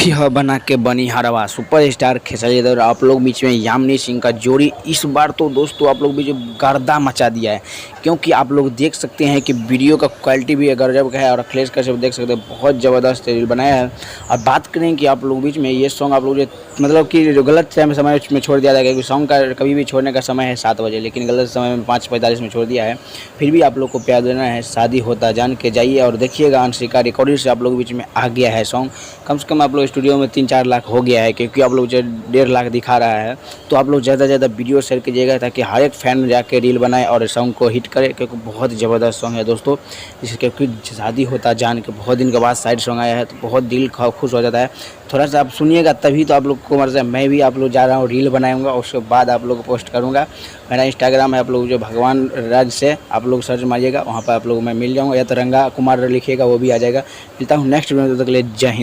मुखिया बना के बनी हरवा सुपरस्टार खेसारी और आप लोग बीच में यामिनी सिंह का जोड़ी इस बार तो दोस्तों आप लोग बीच में गर्दा मचा दिया है। क्योंकि आप लोग देख सकते हैं कि वीडियो का क्वालिटी भी गजब का है और अखिलेश कश्यप देख सकते हैं बहुत ज़बरदस्त रील बनाया है। और बात करें कि आप लोग बीच में ये सॉन्ग आप लोग जो मतलब कि जो गलत समय में छोड़ दिया था, क्योंकि सॉन्ग का कभी भी छोड़ने का समय है 7 बजे, लेकिन गलत समय में 5:45 में छोड़ दिया है। फिर भी आप लोग को प्यार देना है, शादी होता जान के जाइए और देखिएगा अंशिका रिकॉर्डिंग से आप लोग बीच में आ गया है सॉन्ग। कम से कम आप लोग स्टूडियो में 3-4 लाख हो गया है, क्योंकि आप लोग जो 1.5 लाख दिखा रहा है। तो आप लोग ज़्यादा से ज़्यादा वीडियो शेयर कीजिएगा ताकि हर एक फैन जाके रील बनाए और सॉन्ग को हिट करे, क्योंकि बहुत ज़बरदस्त सॉन्ग है दोस्तों। जिसके क्योंकि शादी होता जान के बहुत दिन के बाद साइड सॉन्ग आया है तो बहुत दिल खुश हो जाता है। थोड़ा सा आप सुनिएगा तभी तो आप लोग को मतलब मैं भी आप लोग जा रहा हूँ रील बनाऊंगा, उसके बाद आप लोग को पोस्ट करूँगा। मेरा इंस्टाग्राम है, आप लोग जो भगवान राज से आप लोग सर्च मारिएगा, वहाँ पर आप लोग मैं मिल जाऊँगा, या तो रंगा कुमार लिखिएगा वो भी आ जाएगा। मिलता हूँ नेक्स्ट वीडियो में, तब तक के लिए जय हिंद।